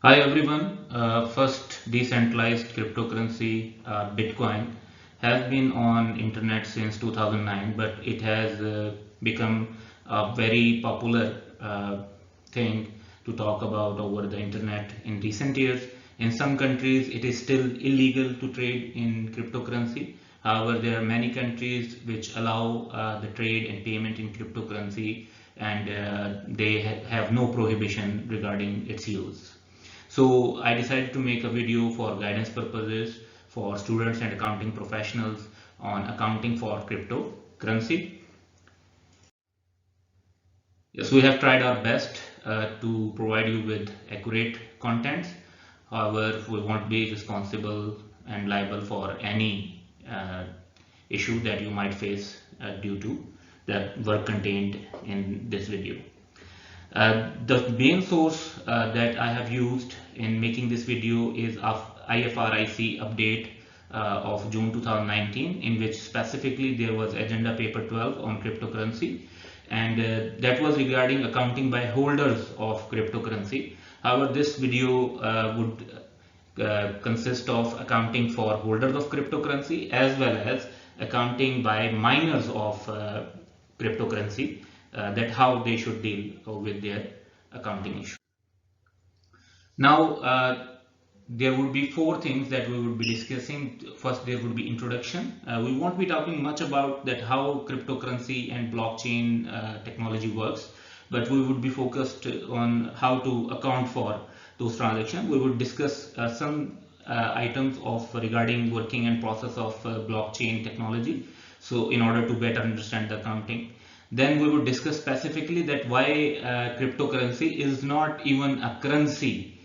Hi everyone. First decentralized cryptocurrency, Bitcoin, has been on internet since 2009, but it has become a very popular thing to talk about over the internet in recent years. In some countries, it is still illegal to trade in cryptocurrency. However, there are many countries which allow the trade and payment in cryptocurrency, and they have no prohibition regarding its use. So I decided to make a video for guidance purposes for students and accounting professionals on accounting for cryptocurrency. Yes, we have tried our best to provide you with accurate contents. However, we won't be responsible and liable for any issue that you might face due to the work contained in this video. The main source that I have used in making this video is of IFRIC update of June 2019, in which specifically there was agenda paper 12 on cryptocurrency, and that was regarding accounting by holders of cryptocurrency. However, this video would consist of accounting for holders of cryptocurrency as well as accounting by miners of cryptocurrency, that how they should deal with their accounting issue. Now, there would be four things that we would be discussing. First, there would be introduction. We won't be talking much about that how cryptocurrency and blockchain technology works, but we would be focused on how to account for those transactions. We would discuss some items of regarding working and process of blockchain technology. So, in order to better understand the accounting. Then we would discuss specifically that why cryptocurrency is not even a currency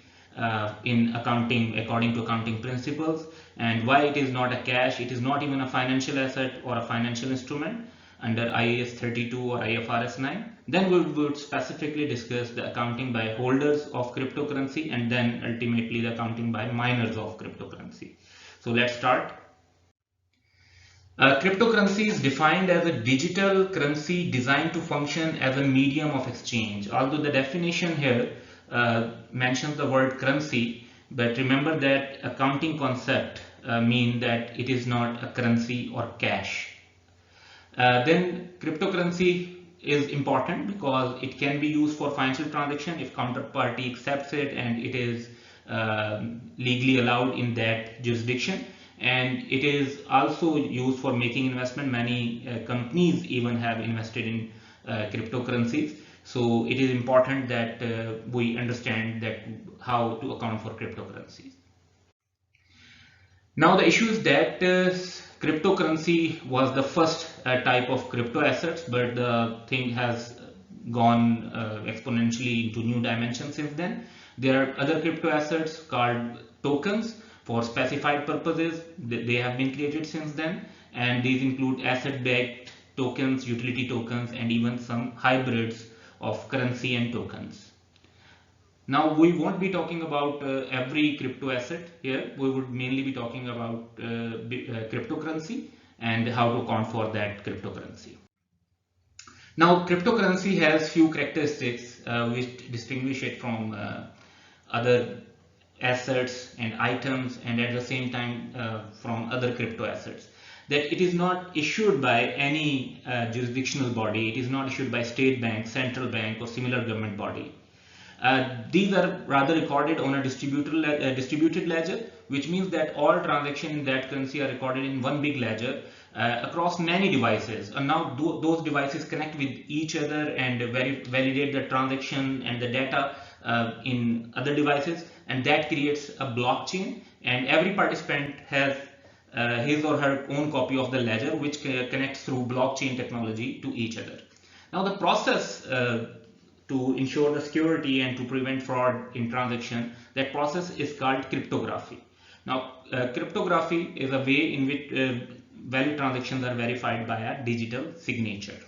in accounting according to accounting principles, and why it is not a cash, it is not even a financial asset or a financial instrument under IAS 32 or IFRS 9. Then we would specifically discuss the accounting by holders of cryptocurrency and then ultimately the accounting by miners of cryptocurrency. So let's start. Cryptocurrency is defined as a digital currency designed to function as a medium of exchange. Although the definition here mentions the word currency, but remember that accounting concept mean that it is not a currency or cash. Then cryptocurrency is important because it can be used for financial transaction if counterparty accepts it and it is legally allowed in that jurisdiction, and it is also used for making investment. Many companies even have invested in cryptocurrencies, so it is important that we understand that how to account for cryptocurrencies. Now the issue is that cryptocurrency was the first type of crypto assets, but the thing has gone exponentially into new dimensions since then. There are other crypto assets called tokens for specified purposes. They have been created since then, and these include asset-backed tokens, utility tokens, and even some hybrids of currency and tokens. Now we won't be talking about every crypto asset here. We would mainly be talking about cryptocurrency and how to account for that cryptocurrency. Now cryptocurrency has few characteristics which distinguish it from other assets and items, and at the same time from other crypto assets. That it is not issued by any jurisdictional body. It is not issued by state bank, central bank, or similar government body. These are rather recorded on a distributed ledger, which means that all transactions in that currency are recorded in one big ledger across many devices. And now those devices connect with each other and validate the transaction and the data in other devices, and that creates a blockchain. And every participant has his or her own copy of the ledger, which connects through blockchain technology to each other. Now the process to ensure the security and to prevent fraud in transaction, that process is called cryptography. Now cryptography is a way in which valid transactions are verified by a digital signature.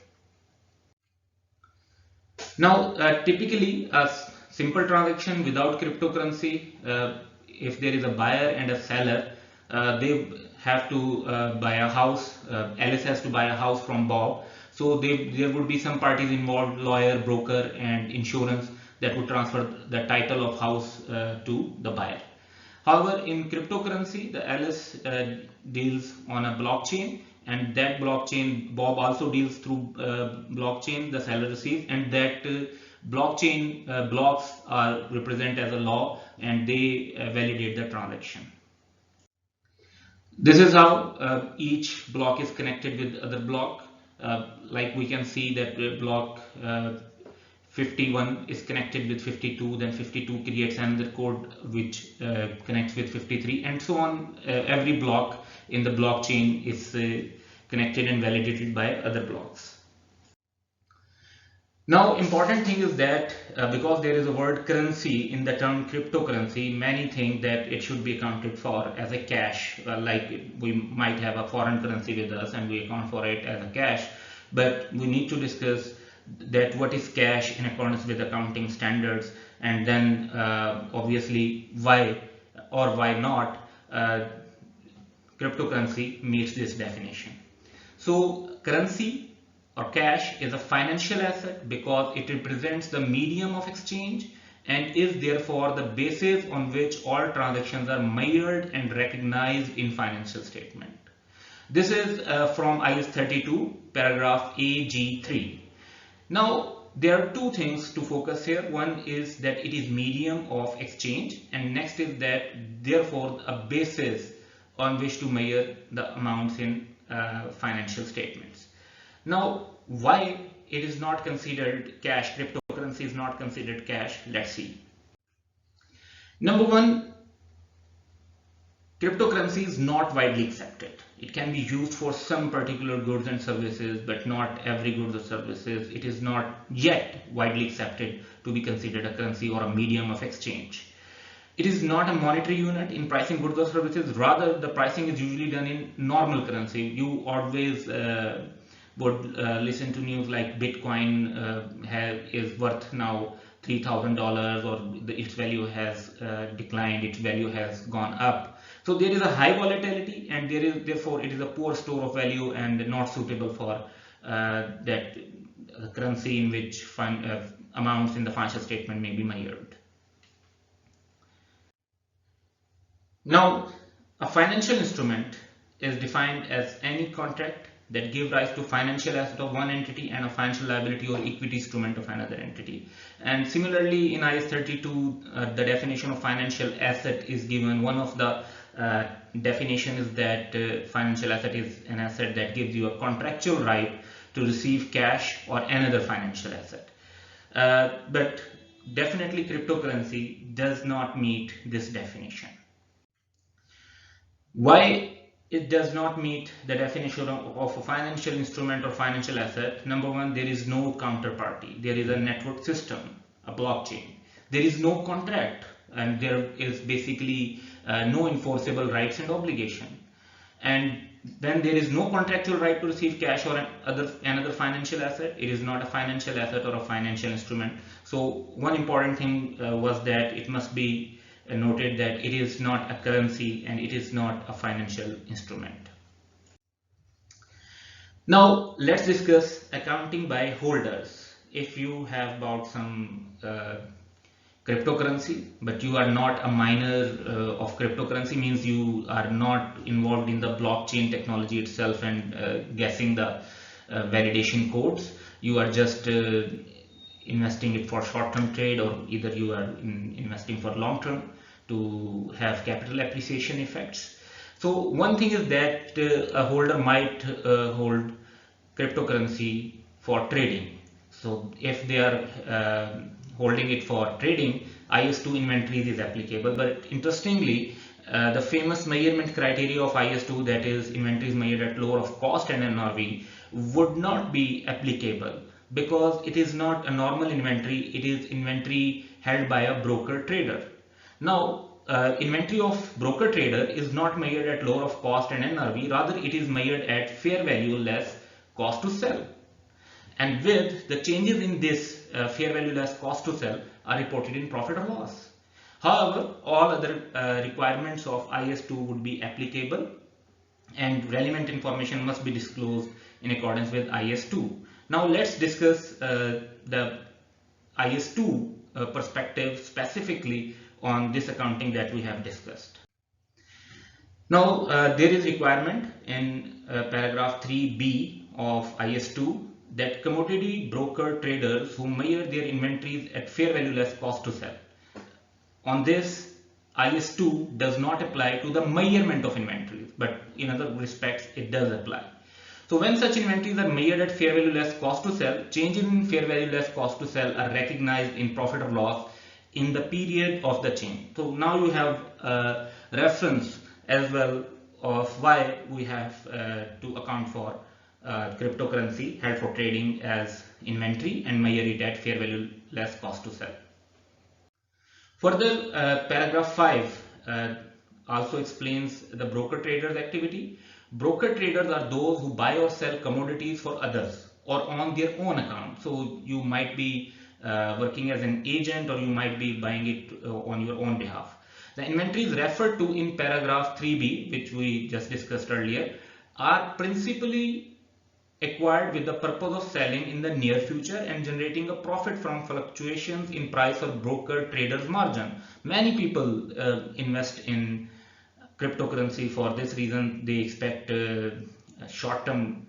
Now typically a simple transaction without cryptocurrency, if there is a buyer and a seller, they have to buy a house. Alice has to buy a house from Bob. So there would be some parties involved, lawyer, broker, and insurance, that would transfer the title of house to the buyer. However, in cryptocurrency, the Alice deals on a blockchain, and that blockchain, Bob also deals through blockchain, the seller receives, and that blockchain blocks are represent as a law, and they validate the transaction. This is how each block is connected with other block. Like we can see that block 51 is connected with 52, then 52 creates another code which connects with 53, and so on. Every block in the blockchain is connected and validated by other blocks. Now, important thing is that because there is a word currency in the term cryptocurrency, many think that it should be accounted for as a cash, like we might have a foreign currency with us and we account for it as a cash, but we need to discuss that what is cash in accordance with accounting standards, and then obviously why or why not cryptocurrency meets this definition. So currency or cash is a financial asset because it represents the medium of exchange and is therefore the basis on which all transactions are measured and recognized in financial statement. This is from IAS 32 paragraph AG3. Now there are two things to focus here. One is that it is medium of exchange, and next is that therefore a basis on which to measure the amounts in financial statements. Now, why it is not considered cash, cryptocurrency is not considered cash, let's see. Number one, cryptocurrency is not widely accepted. It can be used for some particular goods and services, but not every goods or services. It is not yet widely accepted to be considered a currency or a medium of exchange. It is not a monetary unit in pricing goods or services. Rather, the pricing is usually done in normal currency. You always would listen to news like Bitcoin is worth now $3,000, or its value has declined, its value has gone up. So there is a high volatility, and therefore it is a poor store of value and not suitable for that currency in which amounts in the financial statement may be measured. Now, a financial instrument is defined as any contract that give rise to financial asset of one entity and a financial liability or equity instrument of another entity. And similarly, in IAS 32, the definition of financial asset is given. One of the definition is that financial asset is an asset that gives you a contractual right to receive cash or another financial asset. But definitely cryptocurrency does not meet this definition. Why it does not meet the definition of a financial instrument or financial asset? Number one, there is no counterparty. There is a network system, a blockchain. There is no contract, and there is basically no enforceable rights and obligation. And when there is no contractual right to receive cash or another financial asset, it is not a financial asset or a financial instrument. So one important thing was that it must be noted that it is not a currency and it is not a financial instrument. Now let's discuss accounting by holders. If you have bought some cryptocurrency, but you are not a miner of cryptocurrency, means you are not involved in the blockchain technology itself and guessing the validation codes. You are just investing it for short-term trade, or either you are investing for long-term to have capital appreciation effects. So one thing is that a holder might hold cryptocurrency for trading. So if they are holding it for trading, IS2 inventories is applicable. But interestingly, the famous measurement criteria of IS2, that is inventories measured at lower of cost and NRV, would not be applicable because it is not a normal inventory, it is inventory held by a broker trader. Now, inventory of broker trader is not measured at lower of cost and NRV, rather it is measured at fair value less cost to sell. And with the changes in this fair value less cost to sell are reported in profit or loss. However, all other requirements of IS2 would be applicable, and relevant information must be disclosed in accordance with IS2. Now let's discuss the IS2 perspective specifically on this accounting that we have discussed. Now, there is requirement in paragraph 3b of IS2 that commodity broker traders who measure their inventories at fair value less cost to sell. On this, IS2 does not apply to the measurement of inventories, but in other respects it does apply. So when such inventories are measured at fair value less cost to sell, changes in fair value less cost to sell are recognized in profit or loss in the period of the change. So now you have a reference as well of why we have to account for cryptocurrency held for trading as inventory and measure it at fair value less cost to sell. Further, paragraph 5 also explains the broker traders activity. Broker traders are those who buy or sell commodities for others or on their own account. So you might be working as an agent, or you might be buying it on your own behalf. The inventories referred to in paragraph 3b, which we just discussed earlier, are principally acquired with the purpose of selling in the near future and generating a profit from fluctuations in price or broker traders margin. Many people invest in cryptocurrency for this reason. They expect short-term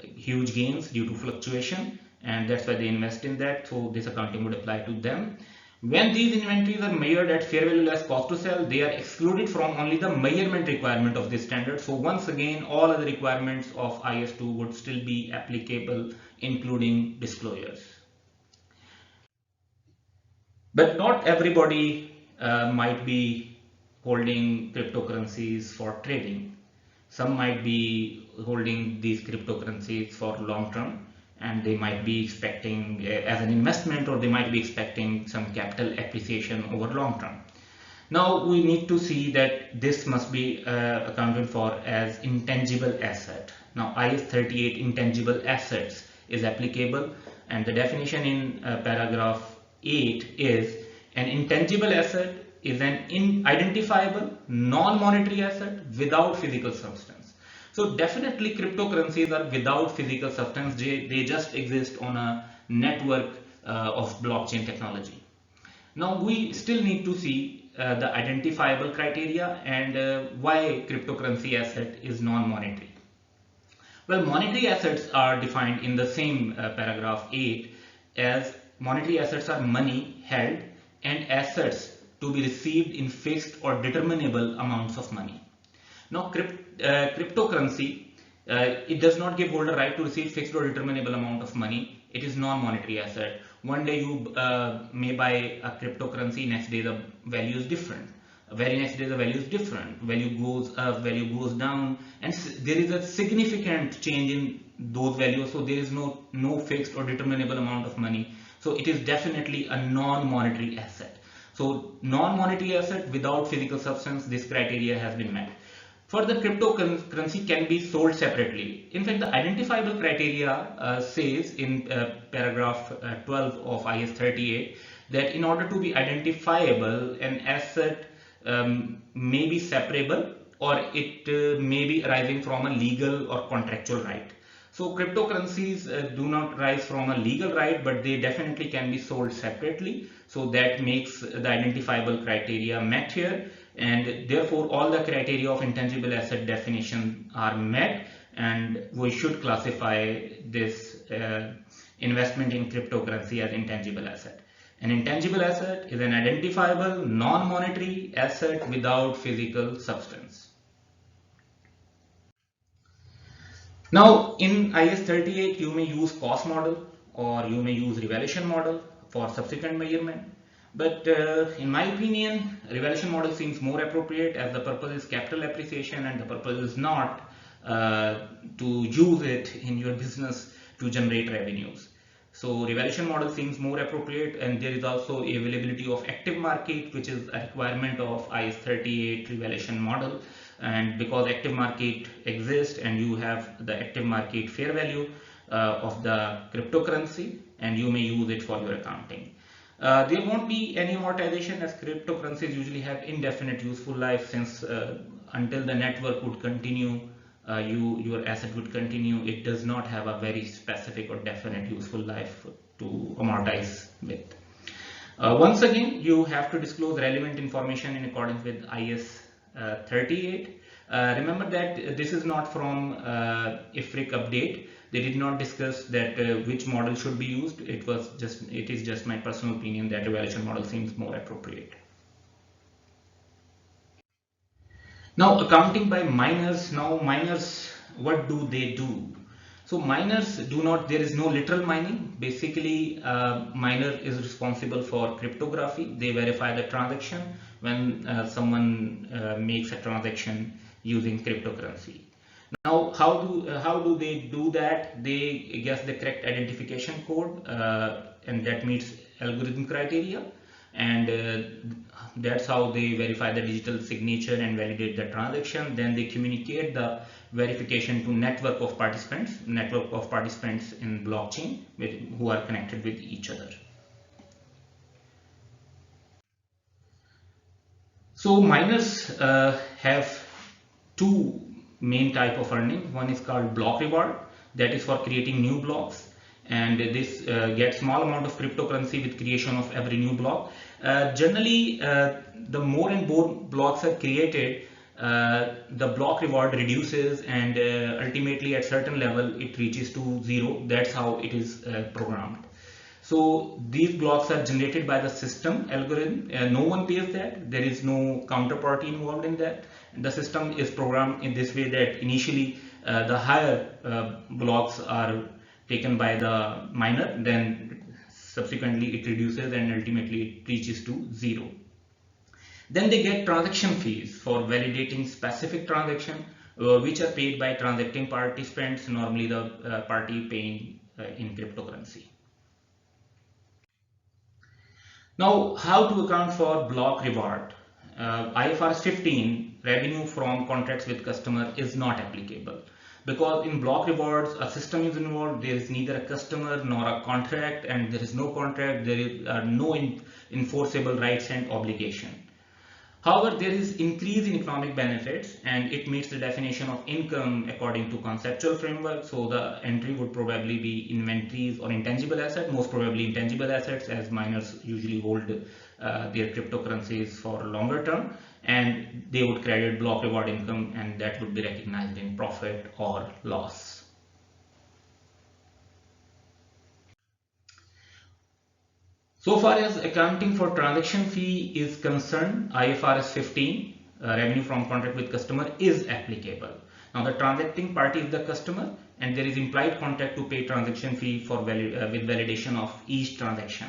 huge gains due to fluctuation, and that's why they invest in that. So this accounting would apply to them. When these inventories are measured at fair value less cost to sell, they are excluded from only the measurement requirement of this standard. So once again, all other requirements of IS2 would still be applicable, including disclosures. But not everybody might be holding cryptocurrencies for trading. Some might be holding these cryptocurrencies for long term, and they might be expecting as an investment, or they might be expecting some capital appreciation over long term. Now we need to see that this must be accounted for as intangible asset. Now IS 38 intangible assets is applicable, and the definition in paragraph 8 is an intangible asset is an identifiable non-monetary asset without physical substance. So definitely cryptocurrencies are without physical substance. They just exist on a network of blockchain technology. Now we still need to see the identifiable criteria and why cryptocurrency asset is non-monetary. Well, monetary assets are defined in the same paragraph 8 as monetary assets are money held and assets to be received in fixed or determinable amounts of money. Now cryptocurrency, it does not give holder right to receive fixed or determinable amount of money. It is non-monetary asset. One day you may buy a cryptocurrency, next day the value is different. Very next day the value is different. Value goes up, value goes down, and there is a significant change in those values. So there is no fixed or determinable amount of money. So it is definitely a non-monetary asset. So non-monetary asset without physical substance, this criteria has been met. Further, cryptocurrency can be sold separately. In fact, the identifiable criteria says in paragraph 12 of IS 38 that in order to be identifiable, an asset may be separable, or it may be arising from a legal or contractual right. So cryptocurrencies do not arise from a legal right, but they definitely can be sold separately. So that makes the identifiable criteria met here, and therefore all the criteria of intangible asset definition are met, and we should classify this investment in cryptocurrency as intangible asset. An intangible asset is an identifiable non-monetary asset without physical substance. Now in IS 38 you may use cost model or you may use revaluation model for subsequent measurement. But in my opinion, revaluation model seems more appropriate, as the purpose is capital appreciation and the purpose is not to use it in your business to generate revenues. So revaluation model seems more appropriate, and there is also availability of active market, which is a requirement of IS 38 revaluation model. And because active market exists and you have the active market fair value of the cryptocurrency, and you may use it for your accounting. There won't be any amortization, as cryptocurrencies usually have indefinite useful life, since until the network would continue, your asset would continue. It does not have a very specific or definite useful life to amortize with. Once again, you have to disclose relevant information in accordance with IS 38. Remember that this is not from IFRIC update. They did not discuss that which model should be used. It is just my personal opinion that evaluation model seems more appropriate. Now, accounting by miners. Now, miners, what do they do? So miners do not, there is no literal mining. Basically, miner is responsible for cryptography. They verify the transaction when someone makes a transaction using cryptocurrency. Now, how do they do that? They guess the correct identification code, and that meets algorithm criteria, and that's how they verify the digital signature and validate the transaction. Then they communicate the verification to network of participants in blockchain who are connected with each other. So miners have two main type of earning. One is called block reward, that is for creating new blocks, and this gets small amount of cryptocurrency with creation of every new block. Generally, the more and more blocks are created, the block reward reduces, and ultimately at certain level it reaches to zero. That's how it is programmed. So these blocks are generated by the system algorithm. No one pays that. There is no counterparty involved in that. The system is programmed in this way that initially the higher blocks are taken by the miner, then subsequently it reduces and ultimately it reaches to zero. Then they get transaction fees for validating specific transaction, which are paid by transacting participants, normally the party paying in cryptocurrency. Now, how to account for block reward? IFRS 15, revenue from contracts with customer, is not applicable, because in block rewards a system is involved. There is neither a customer nor a contract, and there is no contract. There are no enforceable rights and obligation. However, there is increase in economic benefits, and it meets the definition of income according to conceptual framework. So the entry would probably be inventories or intangible assets, most probably intangible assets, as miners usually hold their cryptocurrencies for longer term, and they would credit block reward income, and that would be recognized in profit or loss. So far as accounting for transaction fee is concerned, IFRS 15, revenue from contract with customer, is applicable. Now the transacting party is the customer, and there is implied contract to pay transaction fee for with validation of each transaction.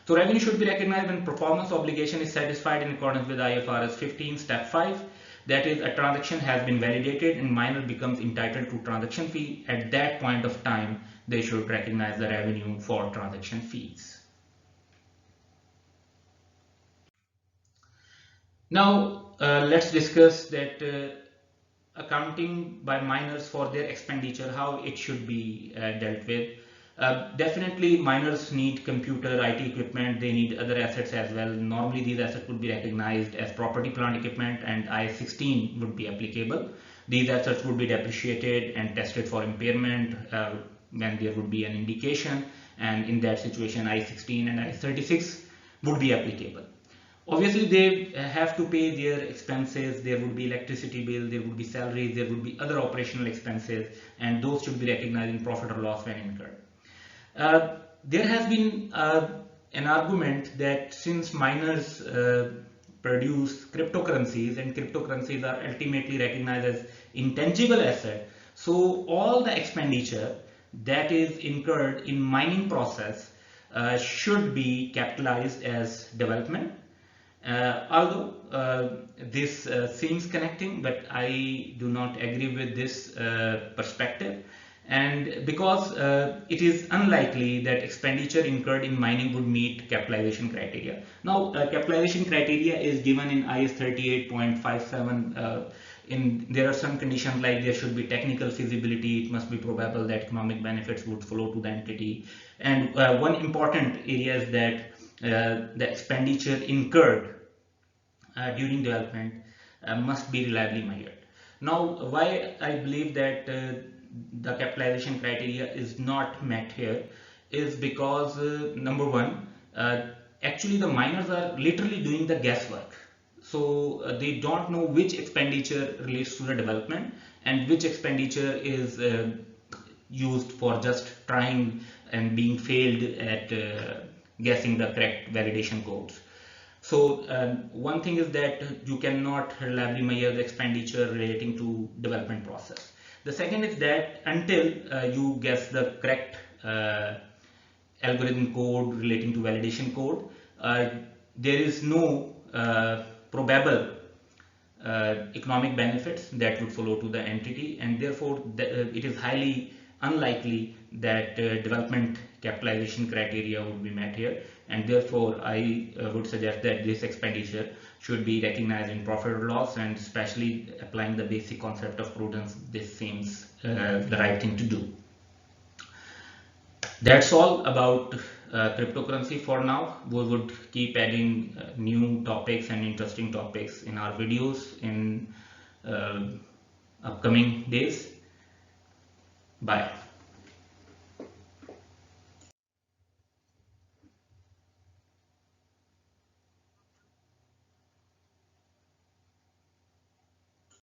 So revenue should be recognized when performance obligation is satisfied in accordance with IFRS 15 step 5. That is, a transaction has been validated and miner becomes entitled to transaction fee. At that point of time, they should recognize the revenue for transaction fees. Now let's discuss that accounting by miners for their expenditure, how it should be dealt with. Definitely miners need computer, IT equipment, they need other assets as well. Normally these assets would be recognized as property, plant, equipment, and IS 16 would be applicable. These assets would be depreciated and tested for impairment when there would be an indication, and in that situation IS 16 and IS 36 would be applicable. Obviously, they have to pay their expenses. There would be electricity bill, there would be salaries, there would be other operational expenses, and those should be recognized in profit or loss when incurred. There has been an argument that since miners produce cryptocurrencies, and cryptocurrencies are ultimately recognized as intangible asset, so all the expenditure that is incurred in mining process should be capitalized as development. Although this seems connecting, but I do not agree with this perspective, and because it is unlikely that expenditure incurred in mining would meet capitalization criteria. Now, capitalization criteria is given in IS 38.57. There are some conditions like there should be technical feasibility, it must be probable that economic benefits would flow to the entity, and one important area is that the expenditure incurred during development must be reliably measured. Now, why I believe that the capitalization criteria is not met here is because number one, actually the miners are literally doing the guesswork. So they don't know which expenditure relates to the development and which expenditure is used for just trying and being failed at guessing the correct validation codes. So one thing is that you cannot reliably measure the expenditure relating to development process. The second is that until you guess the correct algorithm code relating to validation code, there is no probable economic benefits that would follow to the entity, and therefore it is highly unlikely that development capitalization criteria would be met here, and therefore I would suggest that this expenditure should be recognized in profit or loss, and especially applying the basic concept of prudence, this seems the right thing to do. That's all about cryptocurrency for now. We would keep adding new topics and interesting topics in our videos in upcoming days. Bye.